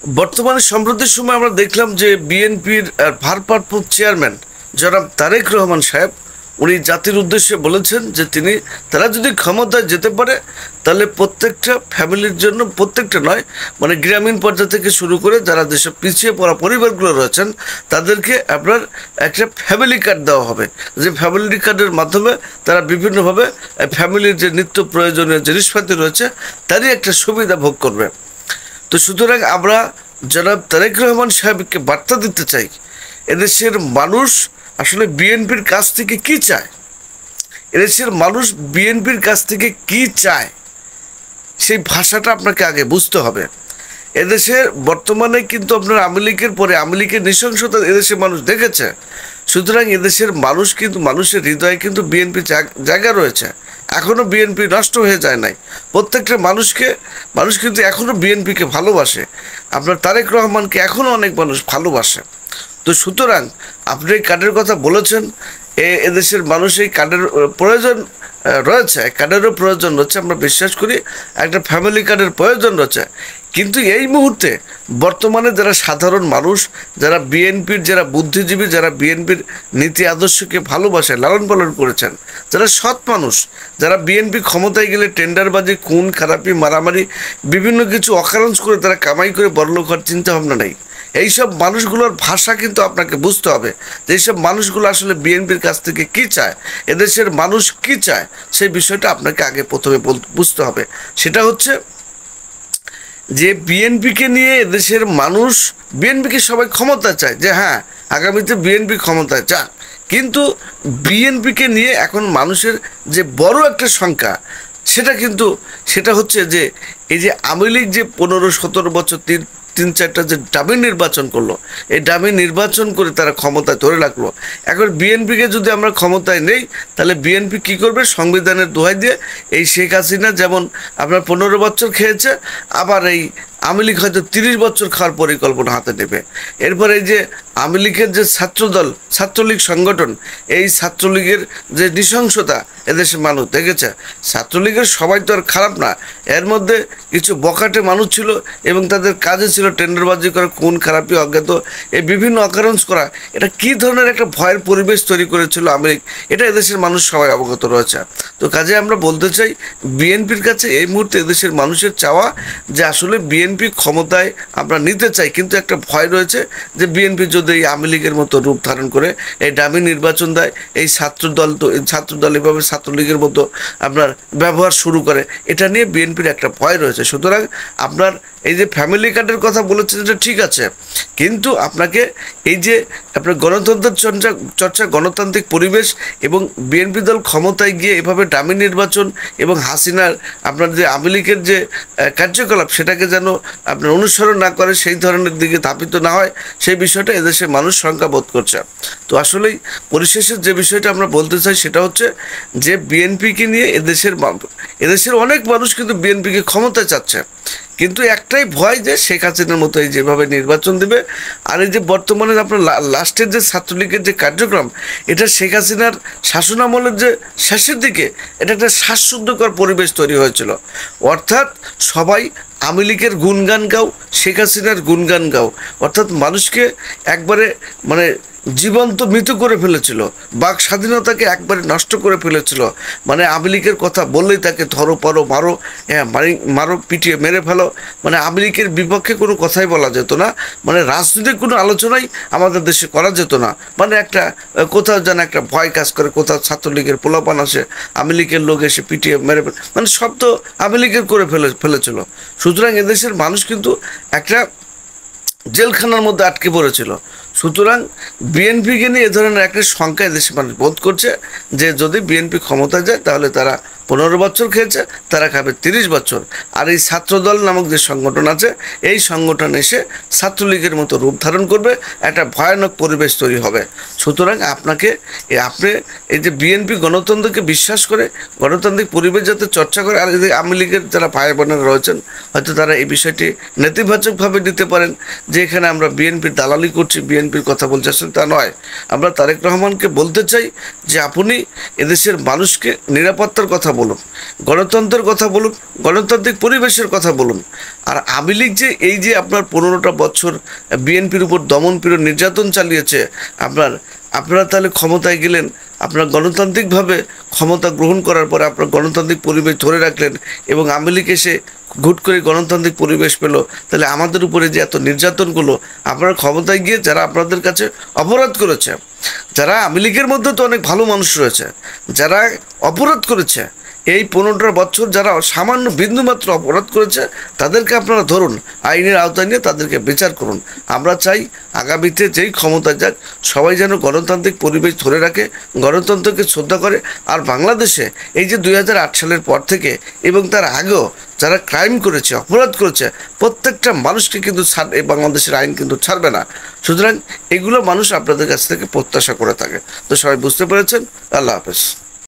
বর্তমানে সম্প্রতির সময় আমরা দেখলাম যে বিএনপির ভারপ্রাপ্ত চেয়ারম্যান জনাব তারেক রহমান সাহেব উনি জাতির উদ্দেশ্যে বলেছেন যে তারা যদি ক্ষমতায় যেতে পারে তাহলে প্রত্যেকটা ফ্যামিলির জন্য, প্রত্যেকটা নয় মানে গ্রামীণ পর্যায় থেকে শুরু করে যারা যেসব পিছিয়ে পড়া পরিবারগুলো রয়েছেন তাদেরকে আপনার একটা ফ্যামিলি কার্ড দেওয়া হবে, যে ফ্যামিলি কার্ডের মাধ্যমে তারা বিভিন্নভাবে ফ্যামিলির যে নিত্য প্রয়োজনীয় জিনিসপাতি রয়েছে তারই একটা সুবিধা ভোগ করবে। তো সুতরাং আমরা জনাব তারেক রহমান সাহেবকে বার্তা দিতে চাই, এদেশের মানুষ আসলে বিএনপির কাছ থেকে কি চায়, এদেশের মানুষ বিএনপির কাছ থেকে কি চায় সেই ভাষাটা আপনাকে আগে বুঝতে হবে। এদেশের বর্তমানে কিন্তু আপনার আওয়ামী লীগের পরে আওয়ামী লীগের নৃশংসতা এদেশের মানুষ দেখেছে। সুতরাং এদেশের মানুষ কিন্তু, মানুষের হৃদয়ে কিন্তু বিএনপি জায়গা রয়েছে, এখনও বিএনপি নষ্ট হয়ে যায় নাই। প্রত্যেকটা মানুষ কিন্তু এখনও বিএনপিকে ভালোবাসে, আপনার তারেক রহমানকে এখনও অনেক মানুষ ভালোবাসে। তো সুতরাং আপনি এই কার্ডের কথা বলেছেন, এদেশের মানুষ এই কার্ডের প্রয়োজন রয়েছে, কার্ডেরও প্রয়োজন রয়েছে, আমরা বিশ্বাস করি একটা ফ্যামিলি কার্ডের প্রয়োজন রয়েছে। কিন্তু এই মুহূর্তে বর্তমানে যারা সাধারণ মানুষ, যারা বিএনপির, যারা বুদ্ধিজীবী, যারা বিএনপির নীতি আদর্শকে ভালোবাসে, লালন পালন করেছেন, যারা সৎ মানুষ, যারা বিএনপি ক্ষমতায় গেলে টেন্ডারবাজি, খুন খারাপি, মারামারি, বিভিন্ন কিছু অকারেন্স করে তারা কামাই করে বড়লোক হওয়ার চিন্তা ভাবনা নেই, এইসব মানুষগুলোর ভাষা কিন্তু আপনাকে বুঝতে হবে যে এইসব মানুষগুলো আসলে বিএনপির কাছ থেকে কি চায়, এদেশের মানুষ কি চায় সেই বিষয়টা আপনাকে আগে প্রথমে বুঝতে হবে। সেটা হচ্ছে যে বিএনপিকে নিয়ে এদেশের মানুষ, বিএনপিকে সবাই ক্ষমতা চায়, যে হ্যাঁ আগামীতে বিএনপি ক্ষমতায় যাক, কিন্তু বিএনপিকে নিয়ে এখন মানুষের যে বড় একটা সংখ্যা সেটা হচ্ছে যে এই যে আওয়ামী লীগ যে 15-17 বছর তিন চারটা যে ডামি নির্বাচন করলো, এই ডামি নির্বাচন করে তারা ক্ষমতায় ধরে রাখলো। এখন বিএনপিকে যদি আমরা ক্ষমতায় নেই তাহলে বিএনপি কী করবে? সংবিধানের দোহাই দিয়ে এই শেখ হাসিনা যেমন আপনার 15 বছর খেয়েছে, আবার এই আওয়ামী লীগ হয়তো 30 বছর খাওয়ার পরিকল্পনা হাতে নেবে। এরপর এই যে আওয়ামী লীগের যে ছাত্রদল, ছাত্রলীগ সংগঠন, এই ছাত্রলীগের যে নৃশংসতা এদেশের মানুষ দেখেছে। ছাত্রলীগের সবাই তো আর খারাপ না, এর মধ্যে কিছু বখাটে মানুষ ছিল এবং তাদের কাজে ছিল টেন্ডারবাজি করা, খুন খারাপি, অজ্ঞাত এই বিভিন্ন অকারেন্স করা। এটা কী ধরনের একটা ভয়ের পরিবেশ তৈরি করেছিল আওয়ামী লীগ, এটা এদেশের মানুষ সবাই অবগত রয়েছে। তো কাজে আমরা বলতে চাই বিএনপির কাছে এই মুহূর্তে এদেশের মানুষের চাওয়া যে আসলে বিএনপি ক্ষমতায় আমরা নিতে চাই, কিন্তু একটা ভয় রয়েছে যে বিএনপি যদি এই আওয়ামী লীগের মতো রূপ ধারণ করে এই ডামি নির্বাচন দেয়, এই ছাত্রদল এভাবে ছাত্রলীগের মতো আপনার ব্যবহার শুরু করে, এটা নিয়ে বিএনপির একটা ভয় রয়েছে। সুতরাং আপনার এই যে ফ্যামিলি কার্ডের কথা বলেছেন এটা ঠিক আছে, কিন্তু আপনাকে এই যে আপনার গণতন্ত্রের চর্চা, গণতান্ত্রিক পরিবেশ এবং বিএনপি দল ক্ষমতায় গিয়ে এভাবে ডামি নির্বাচন এবং হাসিনার আপনার যে আওয়ামী লীগের যে কার্যকলাপ সেটাকে যেন আপনার অনুসরণ না করে, সেই ধরনের দিকে ধাবিত না হয়, সেই বিষয়টা এদেশের মানুষ শঙ্কা বোধ করছে। তো আসলেই পরিশেষে যে বিষয়টা আমরা বলতে চাই সেটা হচ্ছে যে বিএনপিকে নিয়ে এদেশের অনেক মানুষ কিন্তু বিএনপিকে ক্ষমতায় চাচ্ছে, কিন্তু একটাই ভয় যে শেখ হাসিনার মতো এই যেভাবে নির্বাচন দেবে। আর এই যে বর্তমানে আপনার লাস্টের যে ছাত্রলীগের যে কার্যক্রম, এটা শেখ হাসিনার শাসনামলের যে শেষের দিকে এটা একটা শ্বাসরুদ্ধকর পরিবেশ তৈরি হয়েছিল। অর্থাৎ সবাই আওয়ামী লীগের গুণগান গাও, শেখ হাসিনার গুণগান গাও, অর্থাৎ মানুষকে একবারে মানে জীবন্ত মৃত করে ফেলেছিল, বাক স্বাধীনতাকে একবারে নষ্ট করে ফেলেছিল। মানে আওয়ামী লীগের কথা বললেই তাকে ধরো, পরো, মারো, মারো, পিটিয়ে মেরে ফেলো, মানে আওয়ামী লীগের বিপক্ষে কোনো কথাই বলা যেত না, মানে রাজনৈতিক কোনো আলোচনাই আমাদের দেশে করা যেত না। মানে একটা কোথাও যেন একটা ভয় কাজ করে, কোথাও ছাত্রলীগের পোলাপান আসে, আওয়ামী লীগের লোক এসে পিটিয়ে মেরে ফেলে, মানে সব তো আওয়ামী লীগের করে ফেলেছিল। সুতরাং এদেশের মানুষ কিন্তু একটা জেলখানার মধ্যে আটকে পড়েছিল। সুতরাং বিএনপিকে নিয়ে এ ধরনের একটা সংখ্যা এদেশের মানুষ বোধ করছে যে যদি বিএনপি ক্ষমতায় যায় তাহলে তারা 15 বছর খেয়েছে, তারা খাবে 30 বছর। আর এই ছাত্রদল নামক যে সংগঠন আছে, এই সংগঠন এসে ছাত্রলীগের মতো রূপ ধারণ করবে, একটা ভয়ানক পরিবেশ তৈরি হবে। সুতরাং আপনি এই যে বিএনপি গণতন্ত্রকে বিশ্বাস করে, গণতান্ত্রিক পরিবেশ যাতে চর্চা করে, আর যদি আওয়ামী লীগের যারা ভাই বোনেরা রয়েছেন হয়তো তারা এই বিষয়টি নেতিবাচকভাবে নিতে পারেন যে এখানে আমরা বিএনপির দালালি করছি, বিএনপির কথা বলছি, আসলে তা নয়। আমরা তারেক রহমানকে বলতে চাই যে আপনি এদেশের মানুষকে নিরাপত্তার কথা বলুন, গণতন্ত্রের কথা বলুন, গণতান্ত্রিক পরিবেশের কথা বলুন। আর আওয়ামী লীগ যে এই যে আপনার 15টা বছর বিএনপির উপর দমনপীড়ন নির্যাতন চালিয়েছে, আপনারা তাহলে ক্ষমতায় গেলেন, আপনারা গণতান্ত্রিকভাবে ক্ষমতা গ্রহণ করার পরে আপনার গণতান্ত্রিক পরিবেশ ধরে রাখলেন এবং আওয়ামী লীগ এসে ঘুট করে গণতান্ত্রিক পরিবেশ পেল। তাহলে আমাদের উপরে যে এত নির্যাতনগুলো, আপনারা ক্ষমতায় গিয়ে যারা আপনাদের কাছে অপরাধ করেছে, যারা আওয়ামী লীগের মধ্যে তো অনেক ভালো মানুষ রয়েছে, যারা অপরাধ করেছে এই 15টা বছর, যারা সামান্য বিন্দুমাত্র অপরাধ করেছে তাদেরকে আপনারা ধরুন, আইনের আওতায় নিয়ে তাদেরকে বিচার করুন। আমরা চাই আগামীতে যেই ক্ষমতায় যাক সবাই যেন গণতান্ত্রিক পরিবেশ ধরে রাখে, গণতন্ত্রকে শ্রদ্ধা করে। আর বাংলাদেশে এই যে 2008 সালের পর থেকে এবং তার আগেও যারা ক্রাইম করেছে, অপরাধ করেছে, প্রত্যেকটা মানুষকে কিন্তু এই বাংলাদেশের আইন কিন্তু ছাড়বে না। সুতরাং এগুলো মানুষ আপনাদের কাছ থেকে প্রত্যাশা করে থাকে। তো সবাই বুঝতে পেরেছেন। আল্লাহ হাফেজ।